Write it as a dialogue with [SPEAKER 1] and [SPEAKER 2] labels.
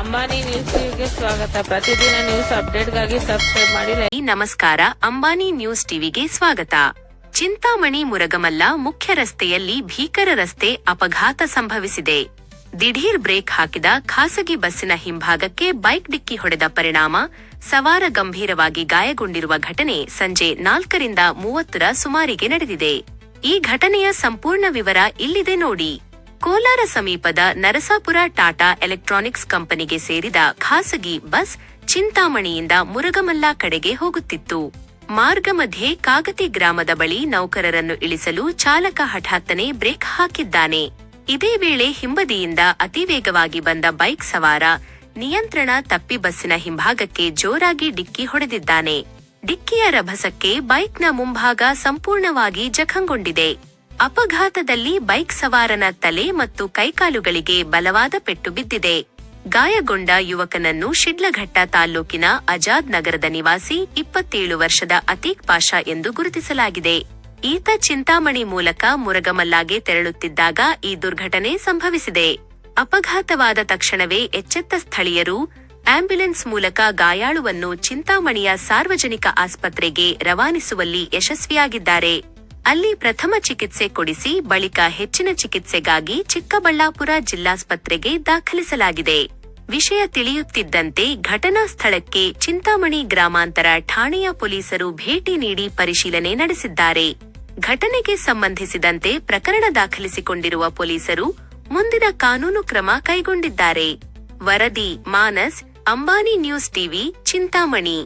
[SPEAKER 1] Ambani news ಟಿವಿಗೆ ಸ್ವಾಗತ. ಪ್ರತಿದಿನ ನ್ಯೂಸ್ ಅಪ್ಡೇಟ್ಗಾಗಿ ಸಬ್ಸ್ಕ್ರೈಬ್ ಮಾಡಿ.
[SPEAKER 2] ನಮಸ್ಕಾರ, ಅಂಬಾನಿ ನ್ಯೂಸ್ ಟಿವಿಗೆ ಸ್ವಾಗತ. ಚಿಂತಾಮಣಿ ಮುರಗಮಲ್ಲ ಮುಖ್ಯ ರಸ್ತೆಯಲ್ಲಿ ಭೀಕರ ರಸ್ತೆ ಅಪಘಾತ ಸಂಭವಿಸಿದೆ. ದಿಢೀರ್ ಬ್ರೇಕ್ ಹಾಕಿದ ಖಾಸಗಿ ಬಸ್ಸಿನ ಹಿಂಭಾಗಕ್ಕೆ ಬೈಕ್ ಡಿಕ್ಕಿ ಹೊಡೆದ ಪರಿಣಾಮ ಸವಾರ ಗಂಭೀರವಾಗಿ ಗಾಯಗೊಂಡಿರುವ ಘಟನೆ ಸಂಜೆ 4ರಿಂದ 30ರ ಸುಮಾರಿಗೆ ನಡೆದಿದೆ. ಈ ಘಟನೆಯ ಸಂಪೂರ್ಣ ವಿವರ ಇಲ್ಲಿದೆ ನೋಡಿ. ಕೋಲಾರ ಸಮೀಪದ ನರಸಾಪುರ ಟಾಟಾ ಎಲೆಕ್ಟ್ರಾನಿಕ್ಸ್ ಕಂಪನಿಗೆ ಸೇರಿದ ಖಾಸಗಿ ಬಸ್ ಚಿಂತಾಮಣಿಯಿಂದ ಮುರಗಮಲ್ಲ ಕಡೆಗೆ ಹೋಗುತ್ತಿತ್ತು. ಮಾರ್ಗ ಮಧ್ಯೆ ಕಾಗತಿ ಗ್ರಾಮದ ಬಳಿ ನೌಕರರನ್ನು ಇಳಿಸಲು ಚಾಲಕ ಹಠಾತ್ತನೆ ಬ್ರೇಕ್ ಹಾಕಿದ್ದಾನೆ. ಇದೇ ವೇಳೆ ಹಿಂಬದಿಯಿಂದ ಅತಿವೇಗವಾಗಿ ಬಂದ ಬೈಕ್ ಸವಾರ ನಿಯಂತ್ರಣ ತಪ್ಪಿ ಬಸ್ಸಿನ ಹಿಂಭಾಗಕ್ಕೆ ಜೋರಾಗಿ ಡಿಕ್ಕಿ ಹೊಡೆದಿದ್ದಾನೆ. ಡಿಕ್ಕಿಯ ರಭಸಕ್ಕೆ ಬೈಕ್ನ ಮುಂಭಾಗ ಸಂಪೂರ್ಣವಾಗಿ ಜಖಂಗೊಂಡಿದೆ. ಅಪಘಾತದಲ್ಲಿ ಬೈಕ್ ಸವಾರನ ತಲೆ ಮತ್ತು ಕೈಕಾಲುಗಳಿಗೆ ಬಲವಾದ ಪೆಟ್ಟು ಬಿದ್ದಿದೆ. ಗಾಯಗೊಂಡ ಯುವಕನನ್ನು ಶಿಡ್ಲಘಟ್ಟ ತಾಲ್ಲೂಕಿನ ಆಜಾದ್ ನಗರದ ನಿವಾಸಿ 27 ವರ್ಷದ ಅತೀಕ್ ಪಾಷಾ ಎಂದು ಗುರುತಿಸಲಾಗಿದೆ. ಈತ ಚಿಂತಾಮಣಿ ಮೂಲಕ ಮುರಗಮಲ್ಲಾಗೆ ತೆರಳುತ್ತಿದ್ದಾಗ ಈ ದುರ್ಘಟನೆ ಸಂಭವಿಸಿದೆ. ಅಪಘಾತವಾದ ತಕ್ಷಣವೇ ಎಚ್ಚೆತ್ತ ಸ್ಥಳೀಯರು ಆಂಬ್ಯುಲೆನ್ಸ್ ಮೂಲಕ ಗಾಯಾಳುವನ್ನು ಚಿಂತಾಮಣಿಯ ಸಾರ್ವಜನಿಕ ಆಸ್ಪತ್ರೆಗೆ ರವಾನಿಸುವಲ್ಲಿ ಯಶಸ್ವಿಯಾಗಿದ್ದಾರೆ. ಅಲ್ಲಿ ಪ್ರಥಮ ಚಿಕಿತ್ಸೆ ಕೊಡಿಸಿ ಬಳಿಕ ಹೆಚ್ಚಿನ ಚಿಕಿತ್ಸೆಗಾಗಿ ಚಿಕ್ಕಬಳ್ಳಾಪುರ ಜಿಲ್ಲಾಸ್ಪತ್ರೆಗೆ ದಾಖಲಿಸಲಾಗಿದೆ. ವಿಷಯ ತಿಳಿಯುತ್ತಿದ್ದಂತೆ ಘಟನಾ ಸ್ಥಳಕ್ಕೆ ಚಿಂತಾಮಣಿ ಗ್ರಾಮಾಂತರ ಠಾಣೆಯ ಪೊಲೀಸರು ಭೇಟಿ ನೀಡಿ ಪರಿಶೀಲನೆ ನಡೆಸಿದ್ದಾರೆ. ಘಟನೆಗೆ ಸಂಬಂಧಿಸಿದಂತೆ ಪ್ರಕರಣ ದಾಖಲಿಸಿಕೊಂಡಿರುವ ಪೊಲೀಸರು ಮುಂದಿನ ಕಾನೂನು ಕ್ರಮ ಕೈಗೊಂಡಿದ್ದಾರೆ. ವರದಿ ಮಾನಸ್, ಅಂಬಾನಿ ನ್ಯೂಸ್ ಟಿವಿ, ಚಿಂತಾಮಣಿ.